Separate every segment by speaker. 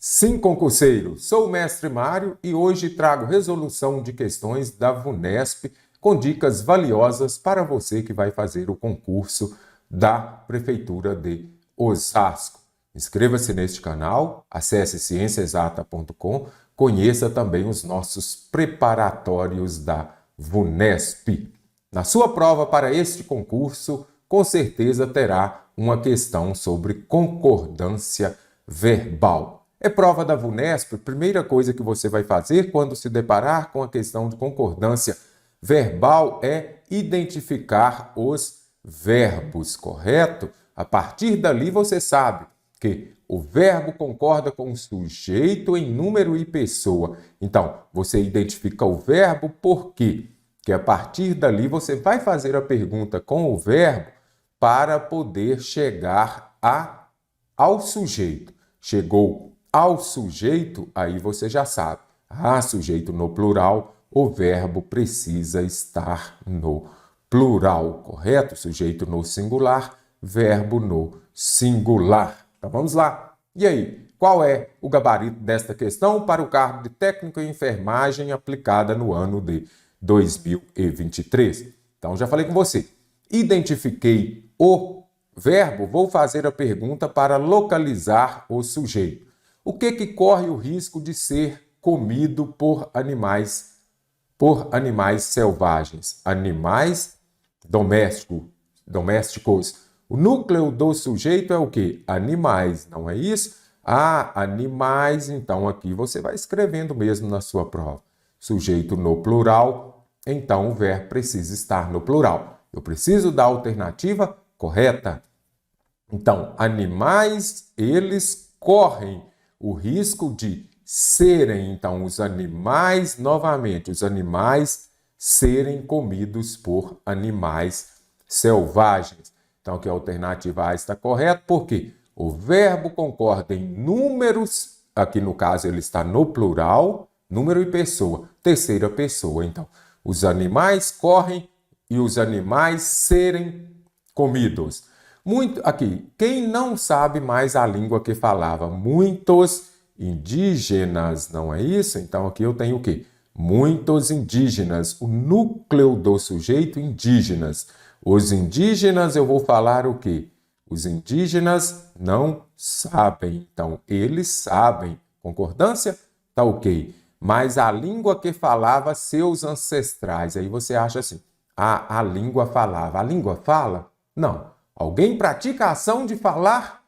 Speaker 1: Sim, concurseiro, sou o mestre Mário e hoje trago resolução de questões da VUNESP com dicas valiosas para você que vai fazer o concurso da Prefeitura de Osasco. Inscreva-se neste canal, acesse cienciaexata.com, conheça também os nossos preparatórios da VUNESP. Na sua prova para este concurso, com certeza terá uma questão sobre concordância verbal. É prova da VUNESP, a primeira coisa que você vai fazer quando se deparar com a questão de concordância verbal é identificar os verbos, correto? A partir dali você sabe que o verbo concorda com o sujeito em número e pessoa. Então, você identifica o verbo por quê? Que a partir dali você vai fazer a pergunta com o verbo para poder chegar ao sujeito. Chegou ao sujeito, aí você já sabe. Sujeito no plural, o verbo precisa estar no plural, correto? Sujeito no singular, verbo no singular. Então vamos lá. E aí, qual é o gabarito desta questão para o cargo de técnico em enfermagem aplicada no ano de 2023? Então já falei com você. Identifiquei o verbo, vou fazer a pergunta para localizar o sujeito. O que corre o risco de ser comido por animais selvagens? Animais domésticos. O núcleo do sujeito é o quê? Animais, não é isso? Animais, então aqui você vai escrevendo mesmo na sua prova. Sujeito no plural, então o verbo precisa estar no plural. Eu preciso da alternativa correta. Então, animais, eles correm o risco de serem, então, os animais, novamente, os animais serem comidos por animais selvagens. Então, aqui a alternativa A está correta, porque o verbo concorda em números, aqui no caso ele está no plural, número e pessoa, terceira pessoa. Então, os animais correm e os animais serem comidos. Aqui, quem não sabe mais a língua que falava? Muitos indígenas, não é isso? Então aqui eu tenho o quê? Muitos indígenas, o núcleo do sujeito indígenas. Os indígenas eu vou falar o quê? Os indígenas não sabem, então eles sabem. Concordância? Tá ok. Mas a língua que falava seus ancestrais, aí você acha assim, a língua falava. A língua fala? Não. Alguém pratica a ação de falar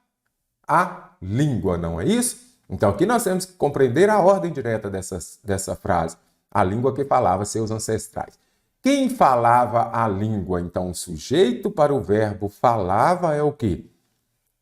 Speaker 1: a língua, não é isso? Então, aqui nós temos que compreender a ordem direta dessa frase. A língua que falava seus ancestrais. Quem falava a língua? Então, o sujeito para o verbo falava é o quê?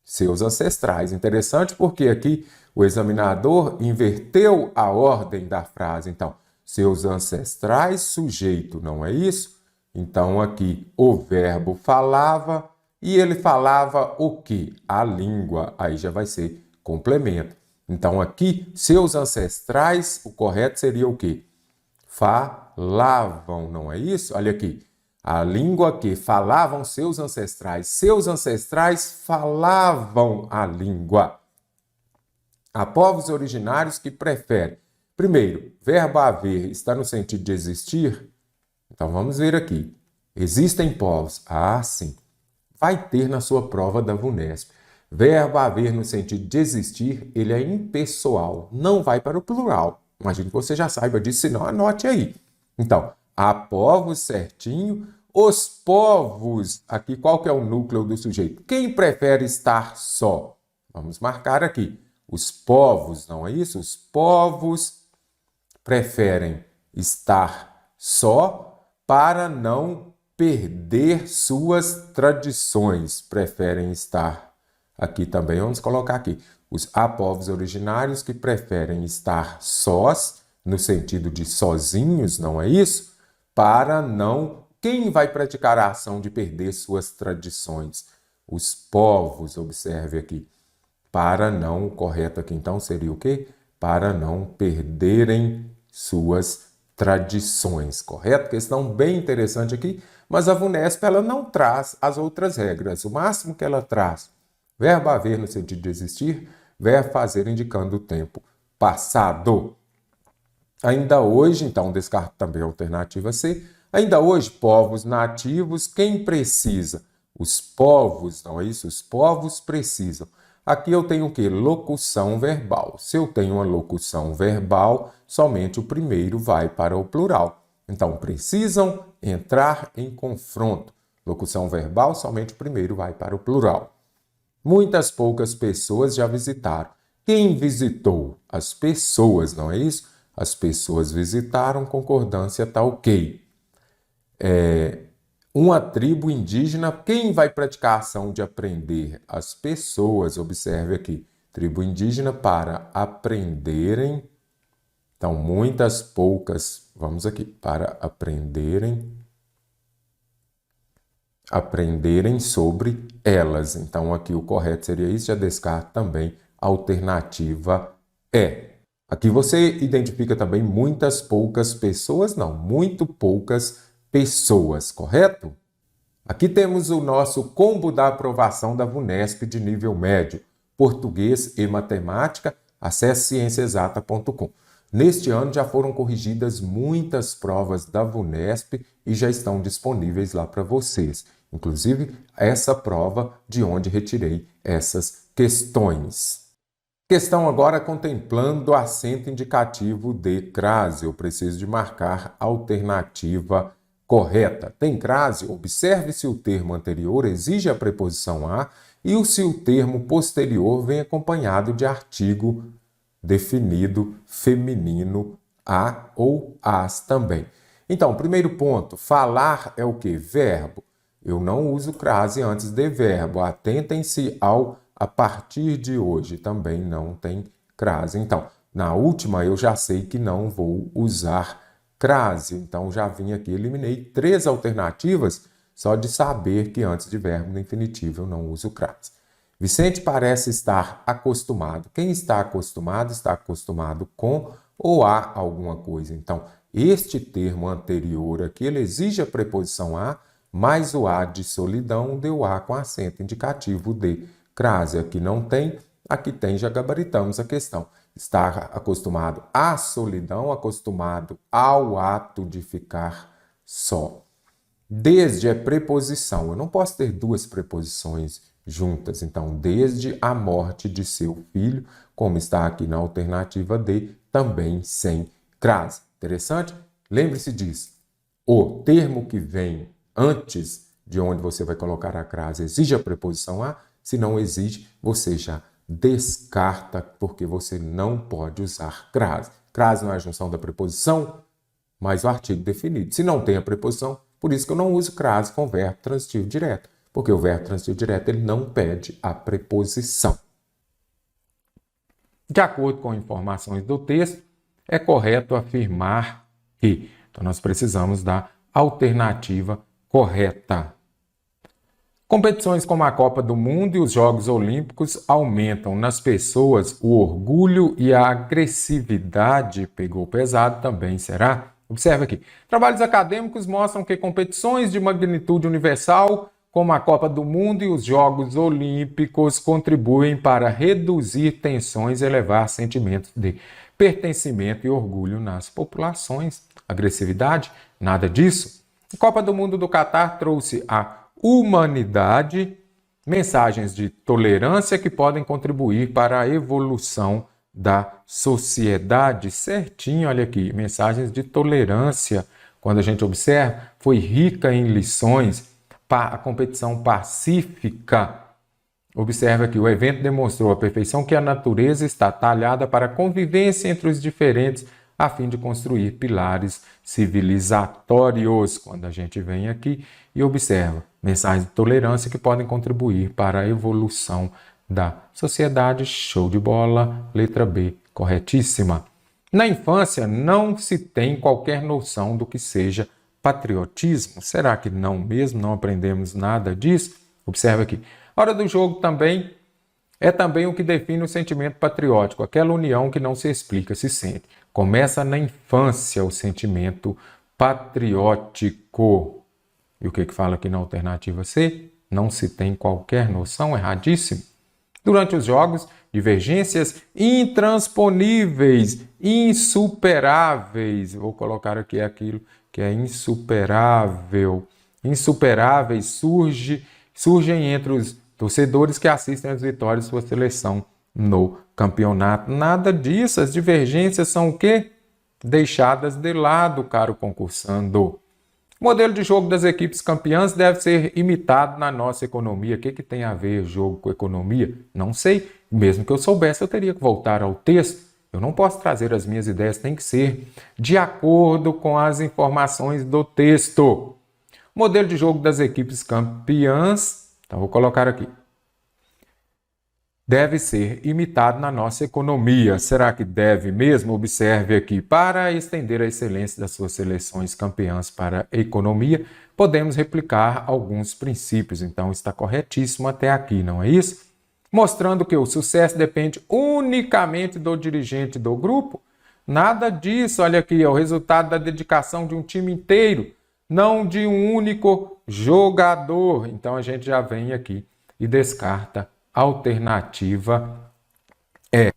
Speaker 1: Seus ancestrais. Interessante porque aqui o examinador inverteu a ordem da frase. Então, seus ancestrais, sujeito, não é isso? Então, aqui o verbo falava. E ele falava o quê? A língua. Aí já vai ser complemento. Então, aqui, seus ancestrais, o correto seria o quê? Falavam, não é isso? Olha aqui. A língua que falavam seus ancestrais. Seus ancestrais falavam a língua. Há povos originários que preferem. Primeiro, verbo haver está no sentido de existir? Então, vamos ver aqui. Existem povos? Sim. Vai ter na sua prova da VUNESP. Verbo haver no sentido de existir, ele é impessoal, não vai para o plural. Imagino que você já saiba disso, senão anote aí. Então, há povos certinho, os povos, aqui qual que é o núcleo do sujeito? Quem prefere estar só? Vamos marcar aqui. Os povos, não é isso? Os povos preferem estar só para não perder suas tradições, preferem estar aqui também, vamos colocar aqui, há povos originários que preferem estar sós, no sentido de sozinhos, não é isso? Para não, quem vai praticar a ação de perder suas tradições? Os povos, observe aqui, para não, o correto aqui então seria o quê? Para não perderem suas tradições, correto? Questão bem interessante aqui, mas a VUNESP ela não traz as outras regras. O máximo que ela traz, verbo haver no sentido de existir, verbo fazer indicando o tempo passado. Ainda hoje, então, descarto também a alternativa C. Ainda hoje, povos nativos, quem precisa? Os povos, não é isso? Os povos precisam. Aqui eu tenho o quê? Locução verbal. Se eu tenho uma locução verbal, somente o primeiro vai para o plural. Então, precisam entrar em confronto. Locução verbal, somente o primeiro vai para o plural. Muitas poucas pessoas já visitaram. Quem visitou? As pessoas, não é isso? As pessoas visitaram, concordância está ok. Uma tribo indígena, quem vai praticar a ação de aprender? As pessoas, observe aqui. Tribo indígena para aprenderem. Então, muitas poucas, vamos aqui, para aprenderem sobre elas. Então, aqui o correto seria isso, já descarto também a alternativa E. Aqui você identifica também muitas poucas pessoas, não, muito poucas pessoas, correto? Aqui temos o nosso combo da aprovação da VUNESP de nível médio, português e matemática, acesse cienciaexata.com. Neste ano já foram corrigidas muitas provas da VUNESP e já estão disponíveis lá para vocês. Inclusive, essa prova de onde retirei essas questões. Questão agora contemplando o acento indicativo de crase. Eu preciso de marcar a alternativa correta. Tem crase? Observe se o termo anterior exige a preposição a e se o termo posterior vem acompanhado de artigo definido feminino a ou as também. Então, primeiro ponto, falar é o quê? Verbo. Eu não uso crase antes de verbo. Atentem-se ao a partir de hoje. Também não tem crase. Então, na última eu já sei que não vou usar crase. Então, já vim aqui, eliminei 3 alternativas só de saber que antes de verbo no infinitivo eu não uso crase. Vicente parece estar acostumado. Quem está acostumado com ou a alguma coisa. Então, este termo anterior aqui, ele exige a preposição a, mais o a de solidão, deu a com acento indicativo de crase. Aqui não tem, aqui tem, já gabaritamos a questão. Estar acostumado à solidão, acostumado ao ato de ficar só. Desde é preposição. Eu não posso ter 2 preposições juntas. Então, desde a morte de seu filho, como está aqui na alternativa D, também sem crase. Interessante? Lembre-se disso. O termo que vem antes de onde você vai colocar a crase exige a preposição a. Se não exige, você já descarta, porque você não pode usar crase. Crase não é a junção da preposição, mas o artigo definido. Se não tem a preposição, por isso que eu não uso crase com verbo transitivo direto, porque o verbo transitivo direto ele não pede a preposição. De acordo com informações do texto, é correto afirmar que. Então, nós precisamos da alternativa correta. Competições como a Copa do Mundo e os Jogos Olímpicos aumentam nas pessoas o orgulho e a agressividade. Pegou pesado também, será? Observe aqui. Trabalhos acadêmicos mostram que competições de magnitude universal, como a Copa do Mundo e os Jogos Olímpicos, contribuem para reduzir tensões e elevar sentimentos de pertencimento e orgulho nas populações. Agressividade? Nada disso. A Copa do Mundo do Catar trouxe a humanidade, mensagens de tolerância que podem contribuir para a evolução da sociedade. Certinho, olha aqui, mensagens de tolerância. Quando a gente observa, foi rica em lições, a competição pacífica. Observa que o evento demonstrou a perfeição que a natureza está talhada para a convivência entre os diferentes, a fim de construir pilares civilizatórios. Quando a gente vem aqui e observa mensagens de tolerância que podem contribuir para a evolução da sociedade, show de bola, letra B, corretíssima. Na infância, não se tem qualquer noção do que seja patriotismo. Será que não mesmo? Não aprendemos nada disso? Observa aqui. A hora do jogo também é também o que define o sentimento patriótico, aquela união que não se explica, se sente. Começa na infância o sentimento patriótico. E o que fala aqui na alternativa C? Não se tem qualquer noção, erradíssimo. Durante os jogos, divergências intransponíveis, insuperáveis. Vou colocar aqui aquilo que é insuperável. Insuperáveis surgem entre os torcedores que assistem às vitórias de sua seleção no campeonato. Nada disso. As divergências são o quê? Deixadas de lado, caro concursando. O modelo de jogo das equipes campeãs deve ser imitado na nossa economia. O que tem a ver jogo com economia? Não sei. Mesmo que eu soubesse, eu teria que voltar ao texto. Eu não posso trazer as minhas ideias, tem que ser de acordo com as informações do texto. O modelo de jogo das equipes campeãs, então vou colocar aqui, deve ser imitado na nossa economia. Será que deve mesmo? Observe aqui. Para estender a excelência das suas seleções campeãs para a economia, podemos replicar alguns princípios. Então, está corretíssimo até aqui, não é isso? Mostrando que o sucesso depende unicamente do dirigente do grupo. Nada disso. Olha aqui, é o resultado da dedicação de um time inteiro, não de um único jogador. Então, a gente já vem aqui e descarta alternativa E.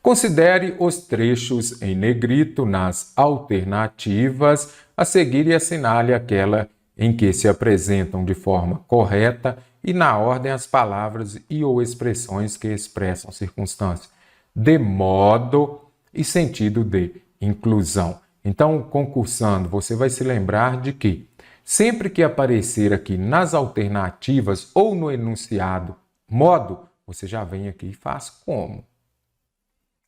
Speaker 1: Considere os trechos em negrito nas alternativas a seguir e assinale aquela em que se apresentam de forma correta e na ordem as palavras e ou expressões que expressam circunstância de modo e sentido de inclusão. Então, concursando, você vai se lembrar de que sempre que aparecer aqui nas alternativas ou no enunciado modo, você já vem aqui e faz como.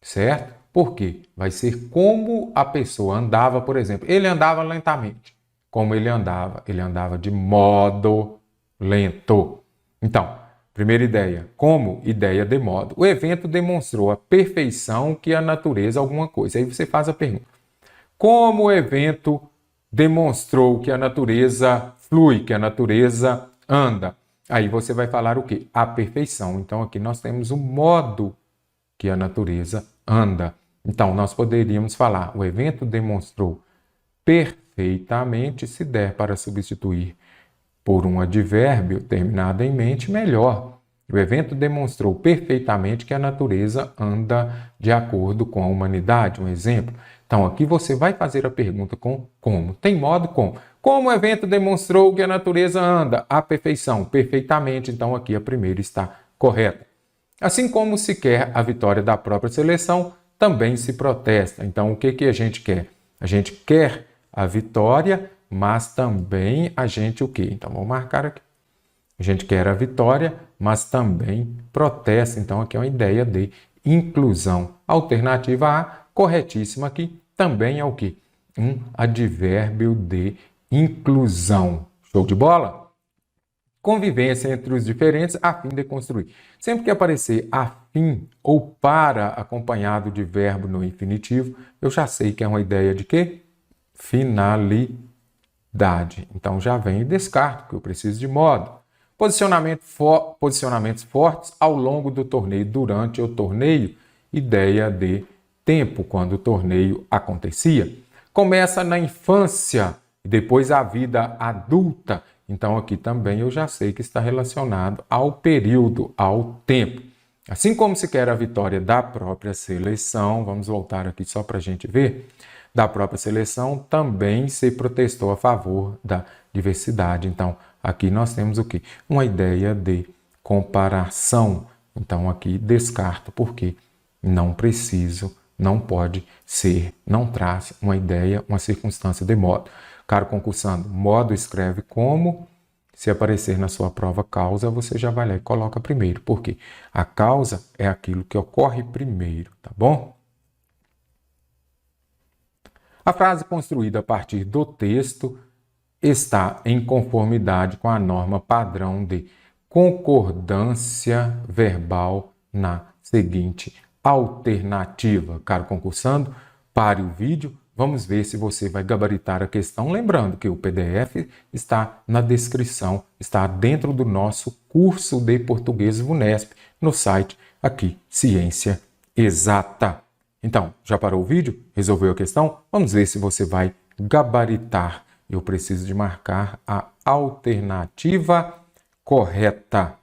Speaker 1: Certo? Por quê? Vai ser como a pessoa andava, por exemplo. Ele andava lentamente. Como ele andava? Ele andava de modo lento. Então, primeira ideia. Como? Ideia de modo. O evento demonstrou a perfeição que a natureza alguma coisa. Aí você faz a pergunta. Como o evento demonstrou que a natureza flui, que a natureza anda? Aí você vai falar o quê? A perfeição. Então, aqui nós temos o modo que a natureza anda. Então, nós poderíamos falar, o evento demonstrou perfeitamente, se der para substituir por um advérbio terminado em mente, melhor. O evento demonstrou perfeitamente que a natureza anda de acordo com a humanidade. Um exemplo. Então, aqui você vai fazer a pergunta com como. Tem modo com. Como o evento demonstrou que a natureza anda? A perfeição, perfeitamente. Então, aqui a primeira está correta. Assim como se quer a vitória da própria seleção, também se protesta. Então, o que a gente quer? A gente quer a vitória, mas também a gente o quê? Então, vamos marcar aqui. A gente quer a vitória, mas também protesta. Então, aqui é uma ideia de inclusão. Alternativa A, corretíssima aqui, também é o quê? Um advérbio de inclusão. Show de bola? Convivência entre os diferentes a fim de construir. Sempre que aparecer a fim ou para acompanhado de verbo no infinitivo, eu já sei que é uma ideia de quê? Finalidade. Então, já vem e descarto, que eu preciso de modo. Posicionamentos fortes ao longo do torneio, durante o torneio, ideia de tempo, quando o torneio acontecia. Começa na infância e depois a vida adulta. Então, aqui também eu já sei que está relacionado ao período, ao tempo. Assim como se quer a vitória da própria seleção, vamos voltar aqui só para a gente ver, da própria seleção, também se protestou a favor da diversidade. Então, aqui nós temos o quê? Uma ideia de comparação. Então, aqui descarto, porque não preciso, não pode ser, não traz uma ideia, uma circunstância de modo. Caro concursando, modo escreve como, se aparecer na sua prova causa, você já vai lá e coloca primeiro. Por quê? A causa é aquilo que ocorre primeiro, tá bom? A frase construída a partir do texto está em conformidade com a norma padrão de concordância verbal na seguinte alternativa. Caro concursando, pare o vídeo, vamos ver se você vai gabaritar a questão. Lembrando que o PDF está na descrição, está dentro do nosso curso de português VUNESP, no site aqui, Ciência Exata. Então, já parou o vídeo? Resolveu a questão? Vamos ver se você vai gabaritar. Eu preciso de marcar a alternativa correta.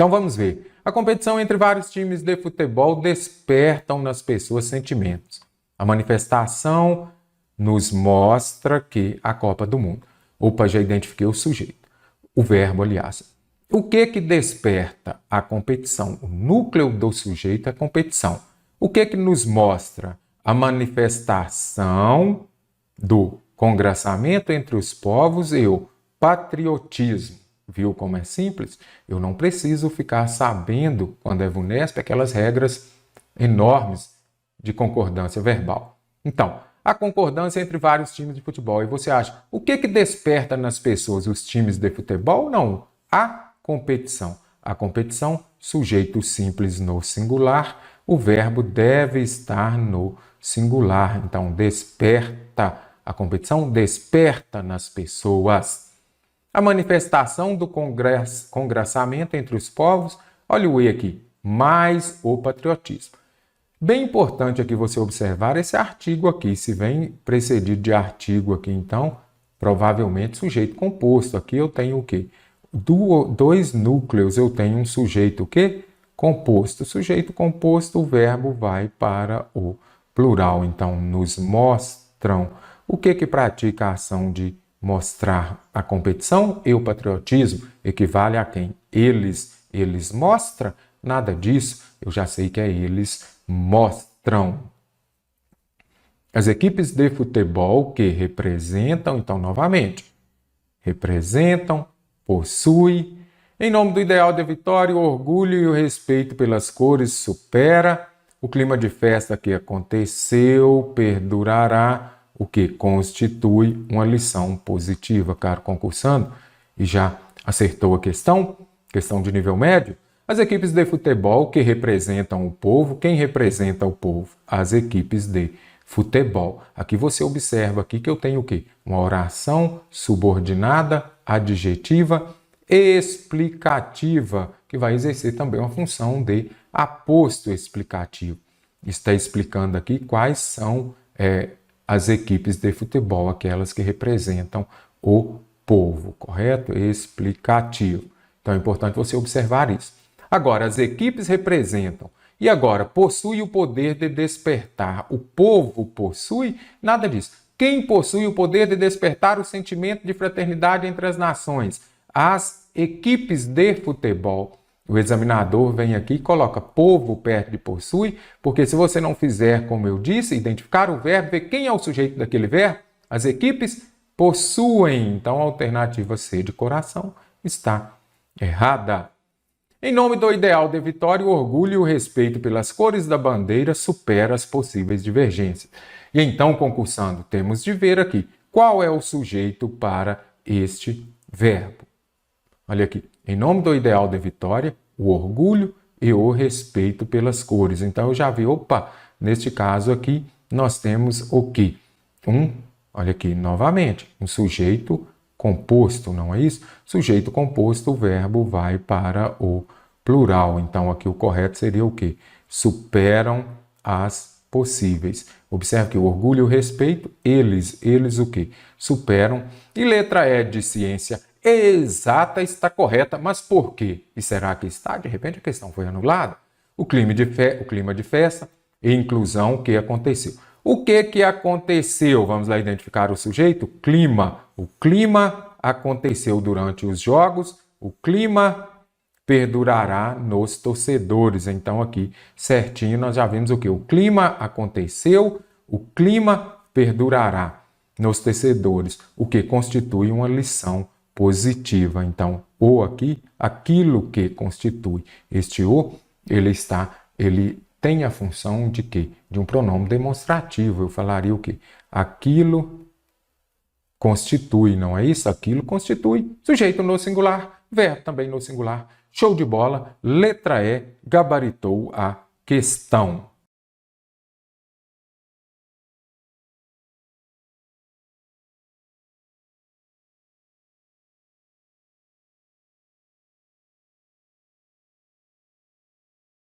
Speaker 1: Então vamos ver. A competição entre vários times de futebol despertam nas pessoas sentimentos. A manifestação nos mostra que a Copa do Mundo. Opa, já identifiquei o sujeito. O verbo, aliás. O que desperta a competição? O núcleo do sujeito é competição. O que nos mostra? A manifestação do congraçamento entre os povos e o patriotismo. Viu como é simples? Eu não preciso ficar sabendo, quando é VUNESP, aquelas regras enormes de concordância verbal. Então, a concordância entre vários times de futebol. E você acha, o que desperta nas pessoas os times de futebol? Não, a competição. A competição, sujeito simples no singular, o verbo deve estar no singular. Então, desperta. A competição desperta nas pessoas. A manifestação do congraçamento entre os povos, olha o E aqui, mais o patriotismo. Bem importante aqui você observar esse artigo aqui, se vem precedido de artigo aqui, então, provavelmente sujeito composto. Aqui eu tenho o quê? Dois núcleos, eu tenho um sujeito o quê? Composto. Sujeito composto, o verbo vai para o plural. Então, nos mostram. O que pratica a ação de mostrar a competição e o patriotismo? Equivale a quem? Eles. Eles mostram? Nada disso. Eu já sei que é eles mostram. As equipes de futebol que representam, então, novamente, representam, possuem. Em nome do ideal de vitória, o orgulho e o respeito pelas cores supera. O clima de festa que aconteceu perdurará, o que constitui uma lição positiva, caro concursando. E já acertou a questão de nível médio? As equipes de futebol que representam o povo. Quem representa o povo? As equipes de futebol. Aqui você observa aqui que eu tenho o quê? Uma oração subordinada, adjetiva, explicativa, que vai exercer também uma função de aposto explicativo. Está explicando aqui quais são as equipes de futebol, aquelas que representam o povo, correto? Explicativo. Então é importante você observar isso. Agora, as equipes representam. E agora, possui o poder de despertar. O povo possui? Nada disso. Quem possui o poder de despertar o sentimento de fraternidade entre as nações? As equipes de futebol. O examinador vem aqui e coloca povo perto de possui, porque se você não fizer, como eu disse, identificar o verbo, ver quem é o sujeito daquele verbo, as equipes possuem. Então, a alternativa C de coração está errada. Em nome do ideal de vitória, o orgulho e o respeito pelas cores da bandeira supera as possíveis divergências. E então, concursando, temos de ver aqui qual é o sujeito para este verbo. Olha aqui, em nome do ideal de vitória, o orgulho e o respeito pelas cores. Então, eu já vi, opa, neste caso aqui, nós temos o quê? Olha aqui, novamente, um sujeito composto, não é isso? Sujeito composto, o verbo vai para o plural. Então, aqui o correto seria o quê? Superam as possíveis. Observe que o orgulho e o respeito, eles o quê? Superam. E letra E de ciência exata está correta, mas por quê? E será que está? De repente a questão foi anulada. O clima de festa e inclusão, o que aconteceu? O que aconteceu? Vamos lá identificar o sujeito? Clima. O clima aconteceu durante os jogos. O clima perdurará nos torcedores. Então aqui, certinho, nós já vimos o que? O clima aconteceu. O clima perdurará nos torcedores. O que constitui uma lição positiva. Então, o aqui, aquilo que constitui. Este o, ele tem a função de quê? De um pronome demonstrativo. Eu falaria o quê? Aquilo constitui, não é isso? Aquilo constitui. Sujeito no singular, verbo também no singular. Show de bola. Letra E gabaritou a questão.